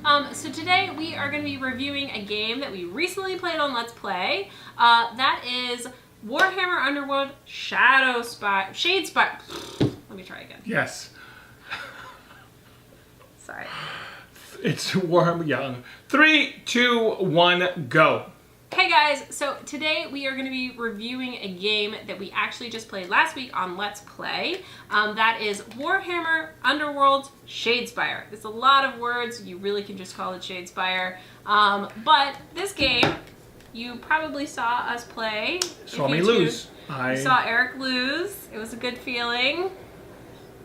So today we are going to be reviewing a game that we recently played on Let's Play. That is Warhammer Underworld Shadespire. Let me try again. Yes. Sorry. It's Warhammer, yeah. 3, 2, 1, go. Hey guys, so today we are going to be reviewing a game that we actually just played last week on Let's Play. That is Warhammer Underworld Shadespire. It's a lot of words, you really can just call it Shadespire. But this game, you probably saw us play. Saw me lose. You saw Eric lose. It was a good feeling.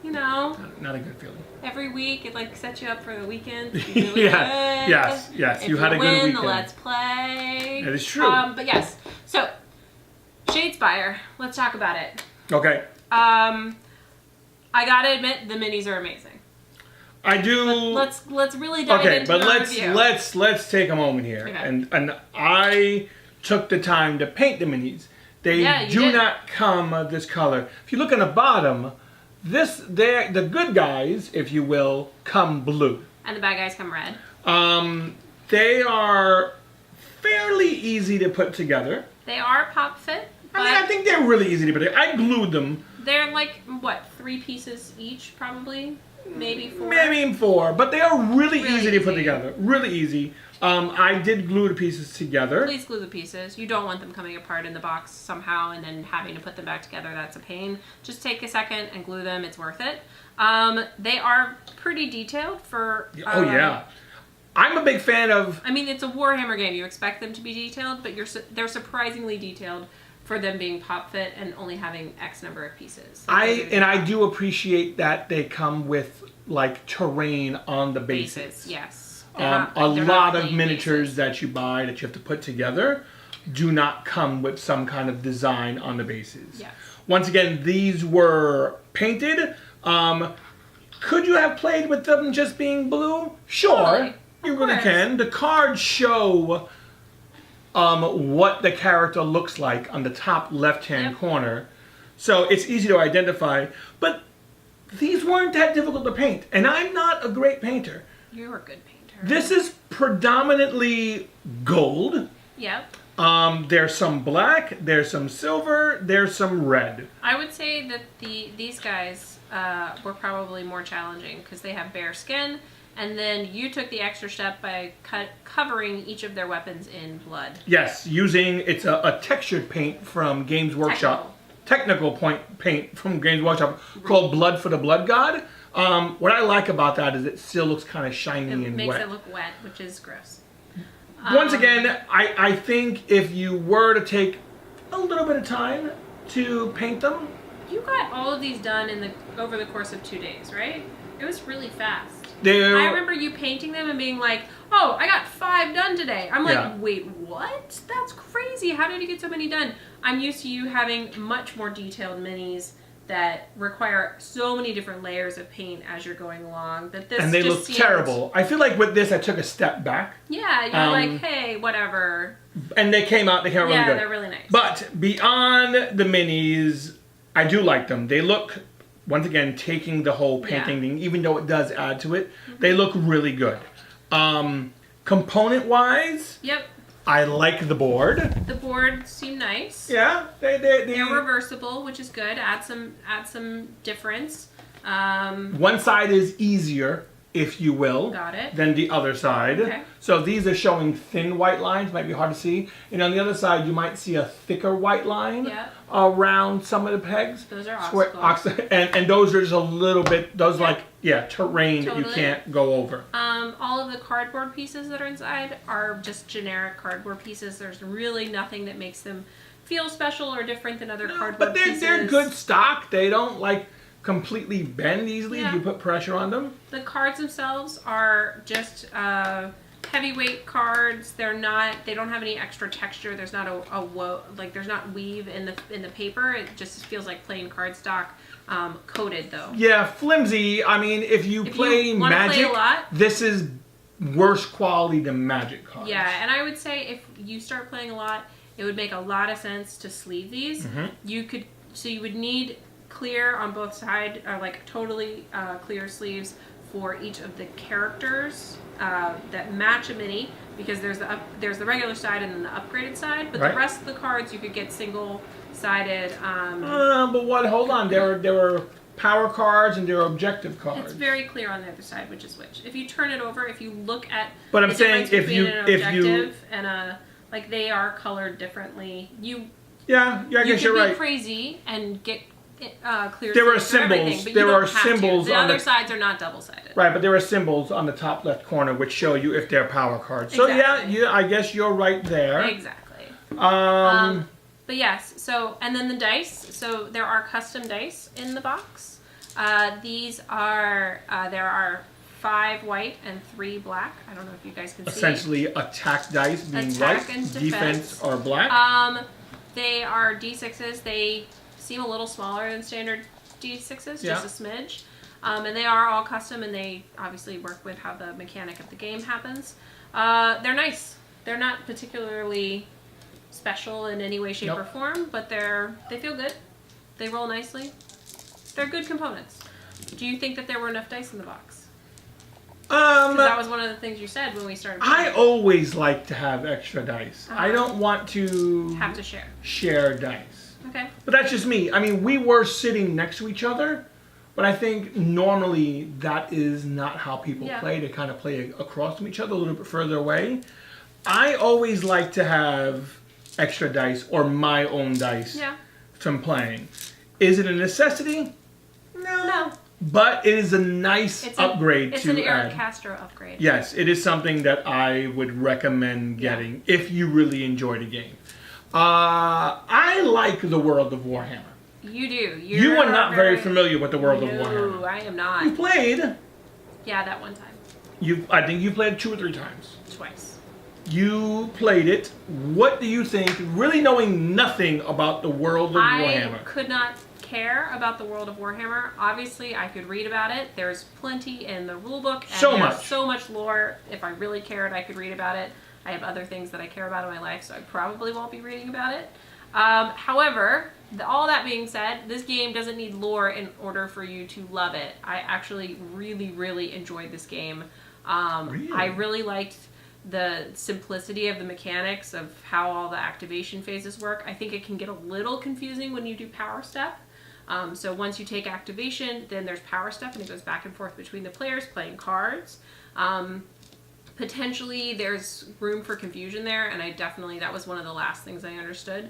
You know. Not a good feeling. Every week, it like sets you up for the weekend. Yeah. Yes. If you had a good weekend. The Let's Play. That is true. But yes. So, Shadespire. Let's talk about it. Okay. I gotta admit, the minis are amazing. I do. Let's really dive into the review. let's take a moment here, okay. and I took the time to paint the minis. They do not come this color. If you look on the bottom. The good guys, if you will, come blue. And the bad guys come red. They are fairly easy to put together. They are pop fit. I think they're really easy to put together. I glued them. They're like, what, 3 pieces each, probably? Maybe 4? Maybe 4, but they are really easy to put together. Really easy. I did glue the pieces together. Please glue the pieces. You don't want them coming apart in the box somehow and then having to put them back together. That's a pain. Just take a second and glue them. It's worth it. They are pretty detailed for... oh, yeah. I'm a big fan of... I mean, it's a Warhammer game. You expect them to be detailed, but they're surprisingly detailed for them being pop fit and only having X number of pieces. I do appreciate that they come with, like, terrain on the bases. Yes. A lot of miniatures that you buy that you have to put together do not come with some kind of design on the bases. Yes. Once again, these were painted. Could you have played with them just being blue? Sure, totally. You really can. The cards show what the character looks like on the top left-hand corner. So it's easy to identify. But these weren't that difficult to paint. And I'm not a great painter. You're a good painter. This is predominantly gold. Yep. There's some black, there's some silver, there's some red. I would say that these guys were probably more challenging because they have bare skin, and then you took the extra step by covering each of their weapons in blood. Yes, it's a textured paint from Games Workshop. Technical paint from Games Workshop called Blood for the Blood God. What I like about that is it still looks kind of shiny and wet. It makes it look wet, which is gross. Once again, I think if you were to take a little bit of time to paint them. You got all of these done over the course of 2 days, right? It was really fast. I remember you painting them and being like, oh, I got 5 done today. I'm like, wait, what? That's crazy. How did you get so many done? I'm used to you having much more detailed minis that require so many different layers of paint as you're going along that this and they look terrible. I feel like with this I took a step back. Yeah, you're like, hey, whatever. And they came out really good. Yeah, they're really nice. But beyond the minis, I do like them. They look, once again, taking the whole painting thing, even though it does add to it, they look really good. Component-wise, I like the board. The board seemed nice. Yeah, they're reversible, which is good. Add some difference. One side is easier, if you will, than the other side. Okay. So these are showing thin white lines, might be hard to see. And on the other side, you might see a thicker white line around some of the pegs. Those are obstacles. And those are just a little bit, terrain that you can't go over. All of the cardboard pieces that are inside are just generic cardboard pieces. There's really nothing that makes them feel special or different than other cardboard pieces. But they're good stock. They don't completely bend easily if you put pressure on them. The cards themselves are just heavyweight cards. They don't have any extra texture. There's not there's not weave in the paper. It just feels like plain cardstock. Coated though. Yeah, flimsy. I mean, if you play Magic, this is worse quality than Magic cards. Yeah, and I would say if you start playing a lot, it would make a lot of sense to sleeve these. You would need clear on both sides, or totally clear sleeves for each of the characters that match a mini, because there's the regular side and then the upgraded side, but the rest of the cards you could get single-sided. But what? Hold on. There were power cards and there were objective cards. It's very clear on the other side which is which. If you turn it over, if you look at but I'm saying if you and like they are colored differently, I guess you're right. You can be crazy and get clear. There are symbols. There are symbols. The other sides are not double-sided. Right, but there are symbols on the top left corner which show you if they're power cards. So exactly. I guess you're right there. Exactly. But yes, so and then the dice. So there are custom dice in the box. These are there are 5 white and 3 black. I don't know if you guys can see. Essentially, attack dice being white, defense are black. They are D6s. They seem a little smaller than standard D6s, just a smidge. And they are all custom, and they obviously work with how the mechanic of the game happens. They're nice. They're not particularly special in any way, shape, or form, but they feel good. They roll nicely. They're good components. Do you think that there were enough dice in the box? Because that was one of the things you said when we started playing. I always like to have extra dice. I don't want to have to share dice. Okay. But that's just me. I mean, we were sitting next to each other, but I think normally that is not how people play. They kind of play across from each other, a little bit further away. I always like to have extra dice or my own dice from playing. Is it a necessity? No. But it is a nice upgrade it's to an add. Eric Castro upgrade. Yes, it is something that I would recommend getting if you really enjoy the game. I like the world of Warhammer. You do. You are not very familiar with the world of Warhammer. No, I am not. You played. Yeah, that one time. I think you played 2 or 3 times. Twice. You played it. What do you think, really knowing nothing about the world of Warhammer? I could not care about the world of Warhammer. Obviously, I could read about it. There's plenty in the rulebook. And so much lore. If I really cared, I could read about it. I have other things that I care about in my life, so I probably won't be reading about it. However, all that being said, this game doesn't need lore in order for you to love it. I actually really, really enjoyed this game. Really? I really liked the simplicity of the mechanics of how all the activation phases work. I think it can get a little confusing when you do power step. So once you take activation, then there's power step, and it goes back and forth between the players playing cards. Potentially there's room for confusion there, and that was one of the last things I understood.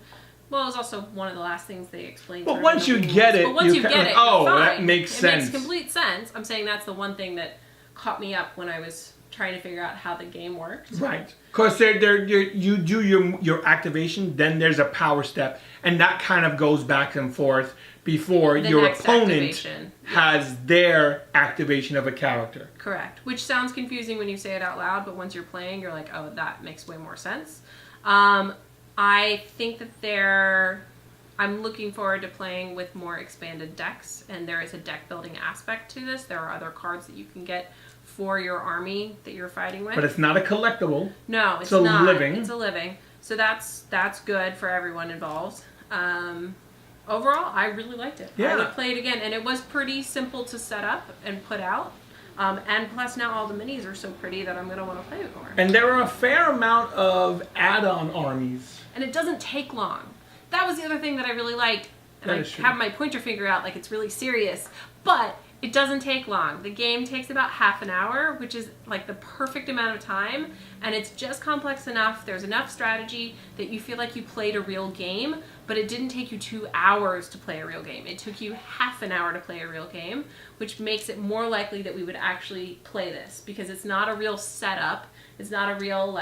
Well, it was also one of the last things they explained. But once you get it, that makes sense. It makes complete sense. I'm saying that's the one thing that caught me up when I was trying to figure out how the game worked. Right. Because you do your activation, then there's a power step, and that kind of goes back and forth before your opponent has their activation of a character. Correct. Which sounds confusing when you say it out loud, but once you're playing, you're like, oh, that makes way more sense. I think that I'm looking forward to playing with more expanded decks, and there is a deck building aspect to this. There are other cards that you can get for your army that you're fighting with. But it's not a collectible. No, it's not. It's a living. So that's good for everyone involved. Overall, I really liked it. Yeah. I would play it again, and it was pretty simple to set up and put out. And plus now all the minis are so pretty that I'm going to want to play it more. And there are a fair amount of add-on armies. And it doesn't take long. That was the other thing that I really liked. And I have my pointer finger out like it's really serious. But it doesn't take long. The game takes about half an hour, which is like the perfect amount of time. And it's just complex enough. There's enough strategy that you feel like you played a real game. But it didn't take you 2 hours to play a real game. It took you half an hour to play a real game, which makes it more likely that we would actually play this, because it's not a real setup. It's not a real,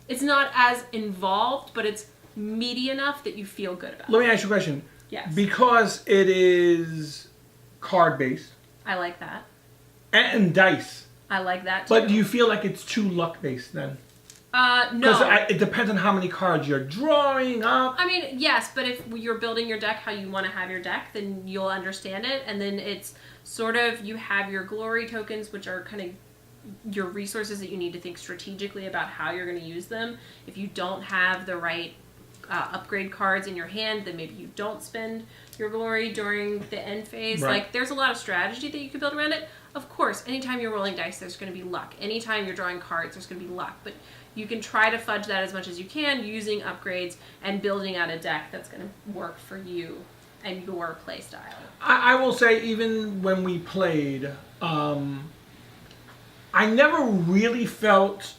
it's not as involved, but it's meaty enough that you feel good about it. Let me ask you a question. Yes. Because it is card-based. I like that. And dice. I like that too. But do you feel like it's too luck-based then? No. Because it depends on how many cards you're drawing up. I mean, yes, but if you're building your deck how you want to have your deck, then you'll understand it. And then it's sort of, you have your glory tokens, which are kind of your resources that you need to think strategically about how you're going to use them. If you don't have the right upgrade cards in your hand, then maybe you don't spend your glory during the end phase. Right. Like, there's a lot of strategy that you can build around it. Of course, anytime you're rolling dice, there's going to be luck. Anytime you're drawing cards, there's going to be luck. But you can try to fudge that as much as you can using upgrades and building out a deck that's going to work for you and your play style. I will say, even when we played, I never really felt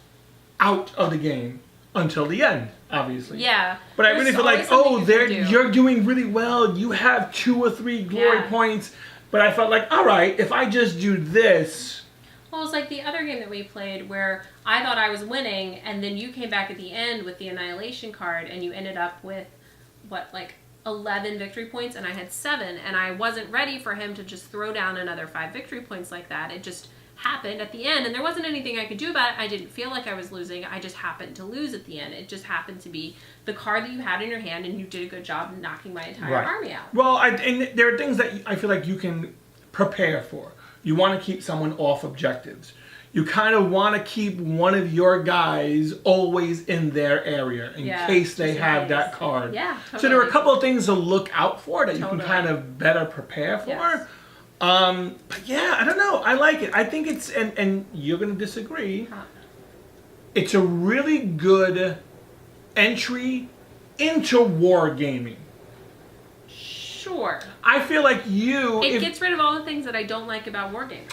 out of the game until the end, obviously. Yeah. But I really feel like, you're doing really well. You have 2 or 3 glory points. But I felt like, all right, if I just do this. Well, it was like the other game that we played where I thought I was winning, and then you came back at the end with the Annihilation card, and you ended up with, 11 victory points, and I had 7, and I wasn't ready for him to just throw down another 5 victory points like that. It just happened at the end, and there wasn't anything I could do about it. I didn't feel like I was losing. I just happened to lose at the end. It just happened to be the card that you had in your hand, and you did a good job knocking my entire army out. Well, and there are things that I feel like you can prepare for. You want to keep someone off objectives. You kind of want to keep one of your guys always in their area in case they have that card. Yeah, totally. So there are a couple of things to look out for that you can kind of better prepare for. Yes. But yeah, I don't know. I like it. I think it's, and you're going to disagree, it's a really good entry into wargaming. Sure. I feel like It gets rid of all the things that I don't like about wargaming.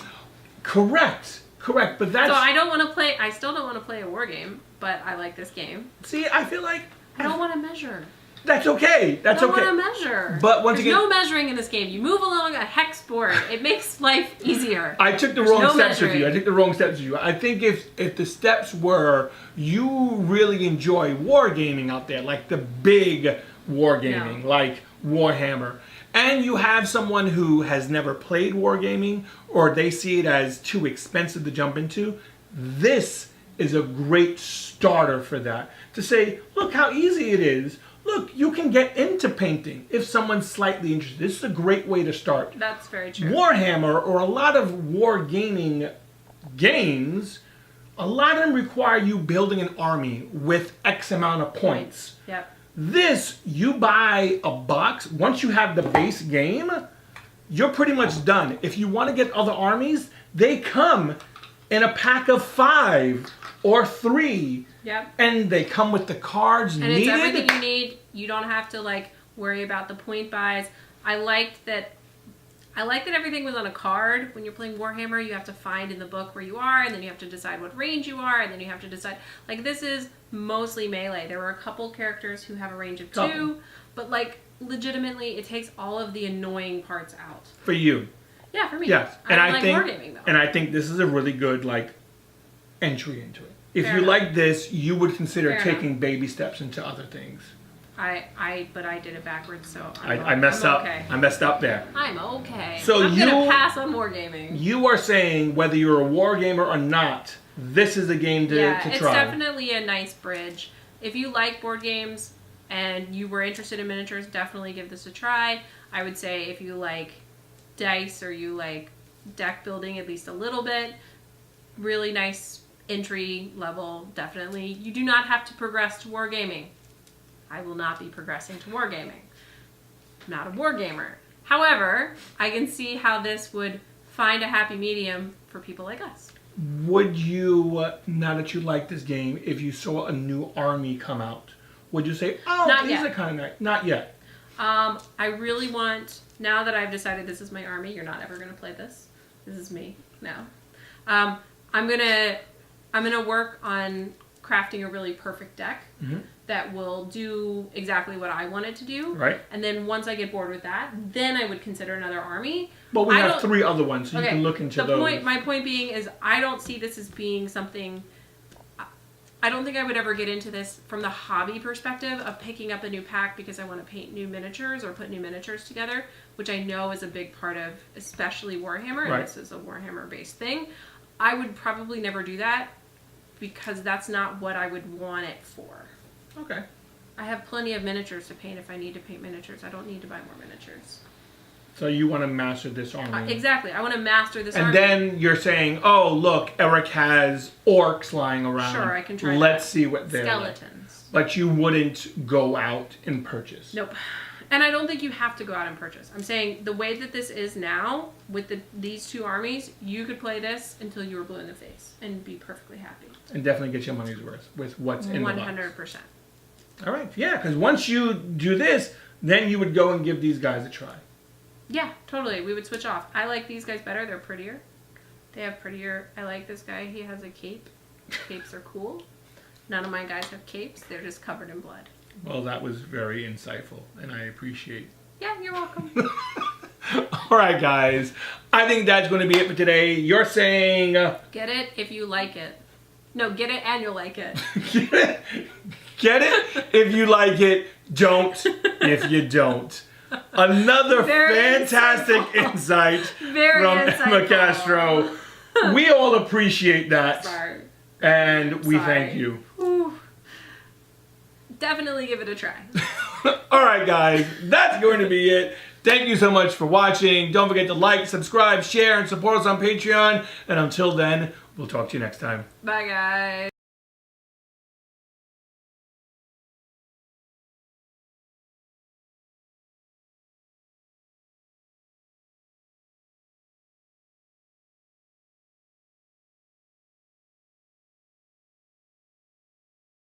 Correct. But that's... So I still don't want to play a wargame, but I like this game. See, I feel like... I don't want to measure. That's okay. I don't want to measure. But once There's no measuring in this game. You move along a hex board. It makes life easier. I took the wrong steps with you. I think if the steps were you really enjoy wargaming out there, like the big wargaming, like Warhammer, and you have someone who has never played wargaming or they see it as too expensive to jump into, this is a great starter for that. To say, look how easy it is. Look, you can get into painting if someone's slightly interested. This is a great way to start. That's very true. Warhammer, or a lot of wargaming games, a lot of them require you building an army with X amount of points. Yep. This, you buy a box. Once you have the base game, you're pretty much done. If you want to get other armies, they come in a pack of 5 or 3. Yep. And they come with the cards needed. And it's everything you need. You don't have to worry about the point buys. I liked that everything was on a card. When you're playing Warhammer, you have to find in the book where you are, and then you have to decide what range you are, and then you have to decide. This is mostly melee. There were a couple characters who have a range of 2, but legitimately, it takes all of the annoying parts out. For you. Yeah, for me. Yes. I think wargaming though. And I think this is a really good entry into it. If you like this, you would consider taking baby steps into other things. But I did it backwards, so I messed up. Okay. I messed up there. I'm okay. So I'm gonna pass on wargaming. You are saying whether you're a wargamer or not, this is a game to try. Yeah, it's definitely a nice bridge. If you like board games and you were interested in miniatures, definitely give this a try. I would say if you like dice or you like deck building at least a little bit, really nice entry level, definitely. You do not have to progress to wargaming. I will not be progressing to wargaming. I'm not a wargamer. However, I can see how this would find a happy medium for people like us. Would you, now that you like this game, if you saw a new army come out, would you say, these are kind of nice? Not yet. I really want, now that I've decided this is my army, you're not ever going to play this. This is me now. I'm gonna work on crafting a really perfect deck that will do exactly what I want it to do. Right. And then once I get bored with that, then I would consider another army. But we have 3 other ones, so you can look into those. My point being is I don't see this as being something... I don't think I would ever get into this from the hobby perspective of picking up a new pack because I want to paint new miniatures or put new miniatures together, which I know is a big part of especially Warhammer, and this is a Warhammer-based thing. I would probably never do that because that's not what I would want it for. Okay. I have plenty of miniatures to paint if I need to paint miniatures. I don't need to buy more miniatures. So you want to master this army. Exactly. I want to master this army. And then you're saying, oh, look, Eric has orcs lying around. Sure, I can try Let's see what they're skeletons. But you wouldn't go out and purchase. Nope. And I don't think you have to go out and purchase. I'm saying the way that this is now, with these two armies, you could play this until you were blue in the face and be perfectly happy. And definitely get your money's worth with what's in the box. 100%. All right, yeah, because once you do this, then you would go and give these guys a try. Yeah, totally. We would switch off. I like these guys better. They're prettier. They have prettier... I like this guy. He has a cape. Capes are cool. None of my guys have capes. They're just covered in blood. Well, that was very insightful, and I appreciate. Yeah, you're welcome. All right, guys. I think that's going to be it for today. You're saying... Get it if you like it. No, get it and you'll like it. Get it if you like it. Don't if you don't. Another fantastic insight from Emma Castro. We all appreciate that. Sorry. And we thank you. Ooh. Definitely give it a try. All right, guys. That's going to be it. Thank you so much for watching. Don't forget to like, subscribe, share, and support us on Patreon. And until then, we'll talk to you next time. Bye, guys.